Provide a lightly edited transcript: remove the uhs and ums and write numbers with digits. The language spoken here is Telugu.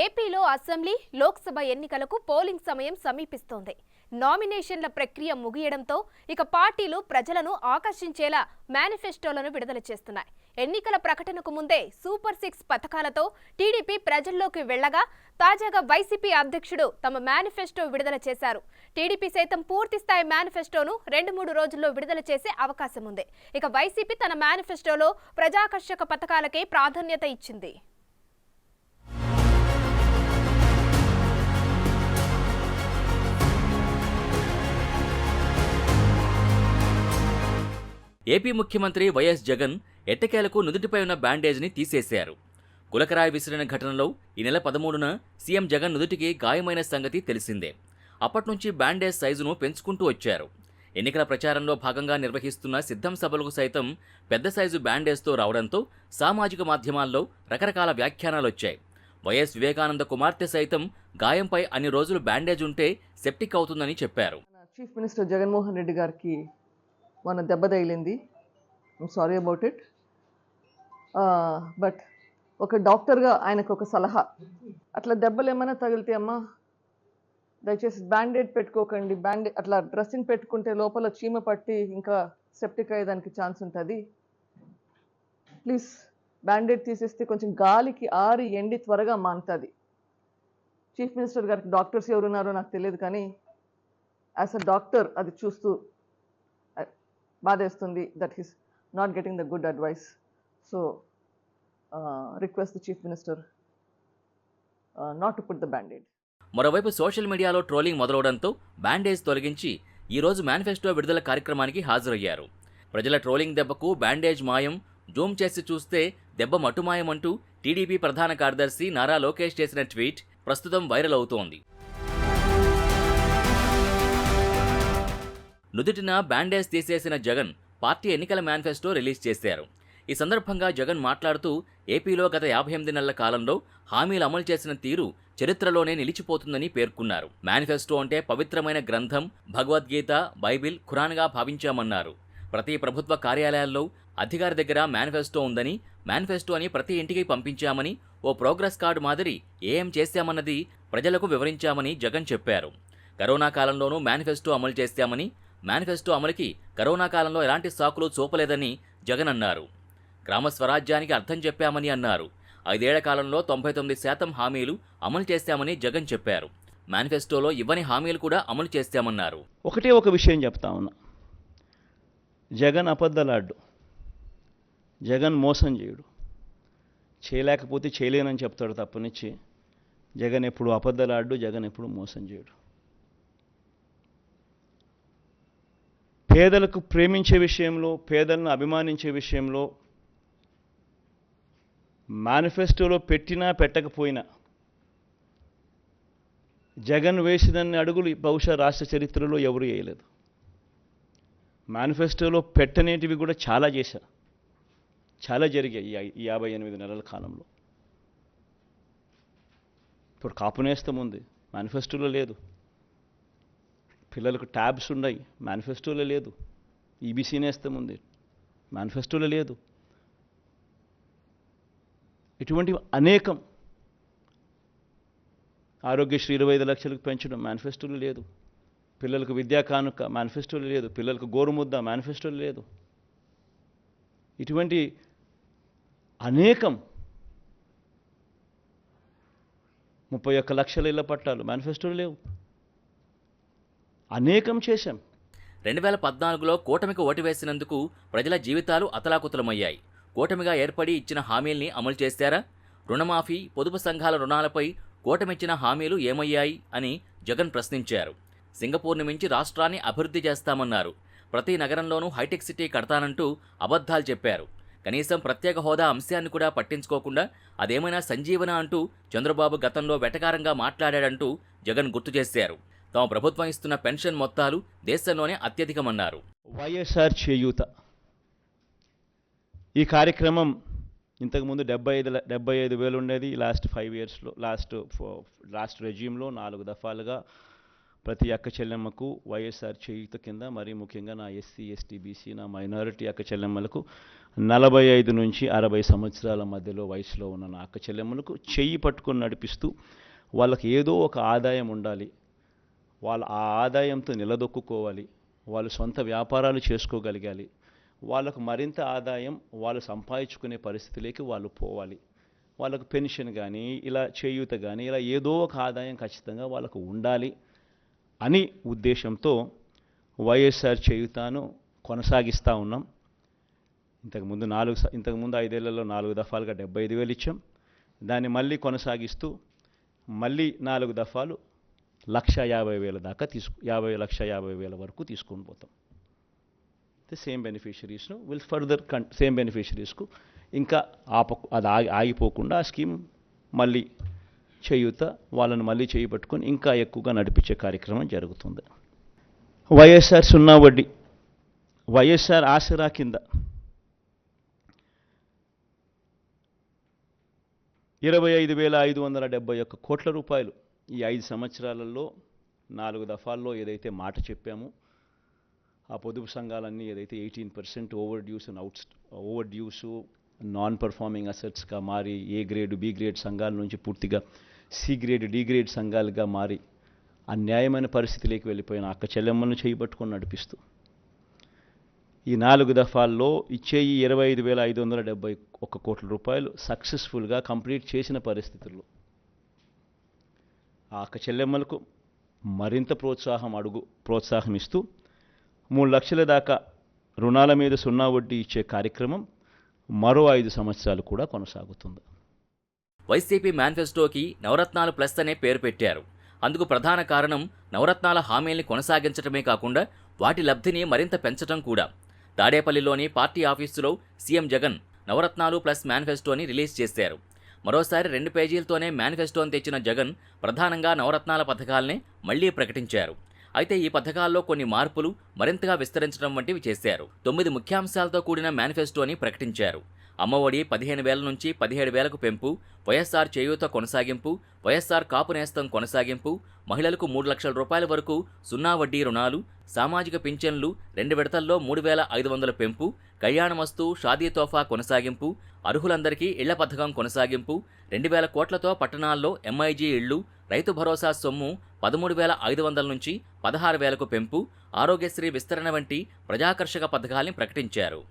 ఏపీలో అసెంబ్లీ, లోక్సభ ఎన్నికలకు పోలింగ్ సమయం సమీపిస్తోంది. నామినేషన్ల ప్రక్రియ ముగియడంతో ఇక పార్టీలు ప్రజలను ఆకర్షించేలా మేనిఫెస్టోలను విడుదల చేస్తున్నాయి. ఎన్నికల ప్రకటనకు ముందే సూపర్ 6 పథకాలతో టీడీపీ ప్రజల్లోకి వెళ్లగా తాజాగా వైసీపీ అధ్యక్షుడు తమ మేనిఫెస్టో విడుదల చేశారు. టీడీపీ సైతం పూర్తిస్థాయి మేనిఫెస్టోను 2-3 రోజుల్లో విడుదల చేసే అవకాశం ఉంది. ఇక వైసీపీ తన మేనిఫెస్టోలో ప్రజాకర్షక పథకాలకే ప్రాధాన్యత ఇచ్చింది. ఏపీ ముఖ్యమంత్రి వైఎస్ జగన్ ఎట్టకేలకు నుదుటిపై ఉన్న బ్యాండేజ్ని తీసేశారు. గులకరాయి విసిరిన ఘటనలో ఈ నెల 13న సీఎం జగన్ నుదుటికి గాయమైన సంగతి తెలిసిందే. అప్పట్నుంచి బ్యాండేజ్ సైజును పెంచుకుంటూ వచ్చారు. ఎన్నికల ప్రచారంలో భాగంగా నిర్వహిస్తున్న సిద్ధం సభలకు సైతం పెద్ద సైజు బ్యాండేజ్తో రావడంతో సామాజిక మాధ్యమాల్లో రకరకాల వ్యాఖ్యానాలొచ్చాయి. వైఎస్ వివేకానంద కుమార్తె సైతం గాయంపై అన్ని రోజులు బ్యాండేజ్ ఉంటే సెప్టిక్ అవుతుందని చెప్పారు. చీఫ్ మినిస్టర్ జగన్మోహన్ రెడ్డి గారికి మన దెబ్బ తగిలింది. I'm sorry about it. But ఒక డాక్టర్గా ఆయనకు ఒక సలహా, అట్లా దెబ్బలు ఏమైనా తగిలితే అమ్మా దయచేసి బ్యాండేడ్ పెట్టుకోకండి. అట్లా డ్రెస్సింగ్ పెట్టుకుంటే లోపల చీమ పట్టి ఇంకా సెప్టిక్ అయ్యేదానికి ఛాన్స్ ఉంటుంది. ప్లీజ్ బ్యాండేడ్ తీసేస్తే కొంచెం గాలికి ఆరి ఎండి త్వరగా మానుతుంది. చీఫ్ మినిస్టర్ గారికి డాక్టర్స్ ఎవరున్నారో నాకు తెలియదు, కానీ యాజ్ అ డాక్టర్ అది చూస్తూ బాధేస్తుంది that he's not getting the good advice. So request the chief minister not to put the Band-Aid. మరోవైపు సోషల్ మీడియాలో ట్రోలింగ్ మొదలవడంతో బ్యాండేజ్ తొలగించి ఈరోజు మేనిఫెస్టో విడుదల కార్యక్రమానికి హాజరయ్యారు. ప్రజల ట్రోలింగ్ దెబ్బకు బ్యాండేజ్ మాయం, జూమ్ చేసి చూస్తే దెబ్బ మటుమాయం అంటూ టీడీపీ ప్రధాన కార్యదర్శి నారా లోకేష్ చేసిన ట్వీట్ ప్రస్తుతం వైరల్ అవుతోంది. నుదుటిన బ్యాండేజ్ తీసేసిన జగన్ పార్టీ ఎన్నికల మేనిఫెస్టో రిలీజ్ చేశారు. ఈ సందర్భంగా జగన్ మాట్లాడుతూ ఏపీలో గత 58 నెలల కాలంలో హామీలు అమలు చేసిన తీరు చరిత్రలోనే నిలిచిపోతుందని పేర్కొన్నారు. మేనిఫెస్టో అంటే పవిత్రమైన గ్రంథం, భగవద్గీత, బైబిల్, ఖురాన్గా భావించామన్నారు. ప్రతి ప్రభుత్వ కార్యాలయాల్లో అధికారి దగ్గర మేనిఫెస్టో ఉందని, మేనిఫెస్టో అని ప్రతి ఇంటికి పంపించామని, ఓ ప్రోగ్రెస్ కార్డు మాదిరి ఏం చేశామన్నది ప్రజలకు వివరించామని జగన్ చెప్పారు. కరోనా కాలంలోనూ మేనిఫెస్టో అమలు చేశామని, మేనిఫెస్టో అమలుకి కరోనా కాలంలో ఎలాంటి సాకులు చూపలేదని జగన్ అన్నారు. గ్రామ స్వరాజ్యానికి అర్థం చెప్పామని అన్నారు. 5 ఏళ్ల కాలంలో 99% హామీలు అమలు చేశామని జగన్ చెప్పారు. మేనిఫెస్టోలో ఇవ్వని హామీలు కూడా అమలు చేశామన్నారు. ఒకటే ఒక విషయం చెప్తా ఉన్నా, జగన్ అబద్ధలాడ్డు, జగన్ మోసం చేయుడు. చేయలేకపోతే చేయలేనని చెప్తాడు తప్పనిచ్చి జగన్ ఎప్పుడు అబద్ధలాడ్డు, జగన్ ఎప్పుడు మోసం చేయడు. పేదలకు ప్రేమించే విషయంలో, పేదలను అభిమానించే విషయంలో మేనిఫెస్టోలో పెట్టినా పెట్టకపోయినా జగన్ వేసినన్ని అడుగులు బహుశా రాష్ట్ర చరిత్రలో ఎవరు వేయలేదు. మేనిఫెస్టోలో పెట్టనేటివి కూడా చాలా చేశారు, చాలా జరిగాయి ఈ 58 నెలల కాలంలో. ఇప్పుడు కాపు నేస్తం ఉంది, మేనిఫెస్టోలో లేదు. పిల్లలకు ట్యాబ్స్ ఉన్నాయి, మేనిఫెస్టోలో లేదు. ఈబీసీ నేస్తం ఉంది, మేనిఫెస్టోలో లేదు. ఇటువంటివి అనేకం. ఆరోగ్యశ్రీ 25 లక్షలకు పెంచడం మేనిఫెస్టోలో లేదు. పిల్లలకు విద్యా కానుక మేనిఫెస్టోలో లేదు. పిల్లలకు గోరుముద్ద మేనిఫెస్టోలో లేదు. ఇటువంటి అనేకం. 31 లక్షల ఇళ్ల పట్టాలు మేనిఫెస్టోలో లేవు. అనేకం చేశాం. 2014లో కూటమికి ఓటు వేసినందుకు ప్రజల జీవితాలు అతలాకుతలమయ్యాయి. కూటమిగా ఏర్పడి ఇచ్చిన హామీల్ని అమలు చేశారా? రుణమాఫీ, పొదుపు సంఘాల రుణాలపై కూటమిచ్చిన హామీలు ఏమయ్యాయి అని జగన్ ప్రశ్నించారు. సింగపూర్ని మించి రాష్ట్రాన్ని అభివృద్ధి చేస్తామన్నారు. ప్రతి నగరంలోనూ హైటెక్ సిటీ కడతానంటూ అబద్ధాలు చెప్పారు. కనీసం ప్రత్యేక హోదా అంశాన్ని కూడా పట్టించుకోకుండా అదేమైనా సంజీవన అంటూ చంద్రబాబు గతంలో వెటకారంగా మాట్లాడాడంటూ జగన్ గుర్తు చేశారు. తమ ప్రభుత్వం ఇస్తున్న పెన్షన్ మొత్తాలు దేశంలోనే అత్యధికమన్నారు. వైఎస్ఆర్ చేయూత ఈ కార్యక్రమం ఇంతకుముందు 75,000 ఉండేది. లాస్ట్ 5 ఇయర్స్లో, లాస్ట్ రెజ్యూమ్లో 4 దఫాలుగా ప్రతి అక్క చెల్లెమ్మకు వైఎస్ఆర్ చేయూత కింద, మరీ ముఖ్యంగా నా ఎస్సీ, ఎస్టీ, బీసీ, నా మైనారిటీ అక్క చెల్లెమ్మలకు 45 నుంచి 60 సంవత్సరాల మధ్యలో వయసులో ఉన్న నా అక్క చెల్లెమ్మలకు చెయ్యి పట్టుకొని నడిపిస్తూ వాళ్ళకి ఏదో ఒక ఆదాయం ఉండాలి, వాళ్ళ ఆ ఆదాయంతో నిలదొక్కుకోవాలి, వాళ్ళు సొంత వ్యాపారాలు చేసుకోగలగాలి, వాళ్ళకు మరింత ఆదాయం వాళ్ళు సంపాదించుకునే పరిస్థితిలోకి వాళ్ళు పోవాలి, వాళ్ళకు పెన్షన్ కానీ ఇలా చేయూత కానీ ఇలా ఏదో ఒక ఆదాయం ఖచ్చితంగా వాళ్ళకు ఉండాలి అని ఉద్దేశంతో వైఎస్ఆర్ చేయూతను కొనసాగిస్తూ ఉన్నాం. ఇంతకుముందు 5 ఏళ్లలో 4 దఫాలుగా 75,000 ఇచ్చాం. దాన్ని మళ్ళీ కొనసాగిస్తూ మళ్ళీ 4 దఫాలు 1,50,000 దాకా 1,50,000 వరకు తీసుకొని పోతాం. సేమ్ బెనిఫిషరీస్ను ఫర్దర్ సేమ్ బెనిఫిషరీస్కు ఇంకా అది ఆగిపోకుండా ఆ స్కీమ్ మళ్ళీ చేయూత వాళ్ళని మళ్ళీ చేయిపట్టుకొని ఇంకా ఎక్కువగా నడిపించే కార్యక్రమం జరుగుతుంది. వైఎస్ఆర్ సున్నా వడ్డీ, వైఎస్ఆర్ ఆసరా కింద 25,571 కోట్ల రూపాయలు ఈ 5 సంవత్సరాలలో 4 దఫాల్లో ఏదైతే మాట చెప్పామో ఆ పొదుపు సంఘాలన్నీ ఏదైతే 18% ఓవర్ డ్యూస్ నాన్ పర్ఫార్మింగ్ అసెట్స్గా మారి ఏ గ్రేడ్ బి గ్రేడ్ సంఘాల నుంచి పూర్తిగా సి గ్రేడ్ డి గ్రేడ్ సంఘాలుగా మారి అన్యాయమైన పరిస్థితిలోకి వెళ్ళిపోయిన అక్క చెల్లెమ్మలను చేయబట్టుకొని నడిపిస్తూ ఈ 4 దఫాల్లో ఇచ్చే ఈ 25,571 కోట్ల రూపాయలు సక్సెస్ఫుల్గా కంప్లీట్ చేసిన పరిస్థితుల్లో ఆ అక్క చెల్లెమ్మలకు మరింత ప్రోత్సాహం ఇస్తూ 3 లక్షల దాకా రుణాల మీద సున్నా వడ్డీ ఇచ్చే కార్యక్రమం మరో 5 సంవత్సరాలు కూడా కొనసాగుతుంది. వైసీపీ మేనిఫెస్టోకి నవరత్నాలు ప్లస్ అనే పేరు పెట్టారు. అందుకు ప్రధాన కారణం నవరత్నాల హామీల్ని కొనసాగించడమే కాకుండా వాటి లబ్ధిని మరింత పెంచడం కూడా. తాడేపల్లిలోని పార్టీ ఆఫీసులో సీఎం జగన్ నవరత్నాలు ప్లస్ మేనిఫెస్టోని రిలీజ్ చేశారు. మరోసారి 2 పేజీలతోనే మేనిఫెస్టోని తెచ్చిన జగన్ ప్రధానంగా నవరత్నాల పథకాలనే మళ్లీ ప్రకటించారు. అయితే ఈ పథకాల్లో కొన్ని మార్పులు మరింతగా విస్తరించడం వంటివి చేశారు. 9 ముఖ్యాంశాలతో కూడిన మేనిఫెస్టోని ప్రకటించారు. అమ్మఒడి 15,000 నుంచి 17,000కు పెంపు, వైఎస్ఆర్ చేయూత కొనసాగింపు, వైఎస్ఆర్ కాపు నేస్తం కొనసాగింపు, మహిళలకు 3 లక్షల రూపాయల వరకు సున్నా వడ్డీ రుణాలు, సామాజిక పింఛన్లు 2 విడతల్లో 3,500 పెంపు, కళ్యాణమస్తు షాదీ తోఫా కొనసాగింపు, అర్హులందరికీ ఇళ్ల పథకం కొనసాగింపు, 2,000 కోట్లతో పట్టణాల్లో ఎంఐజీ ఇళ్లు, రైతు భరోసా సొమ్ము 13,500 నుంచి 16,000కు పెంపు, ఆరోగ్యశ్రీ విస్తరణ వంటి ప్రజాకర్షక పథకాల్ని ప్రకటించారు.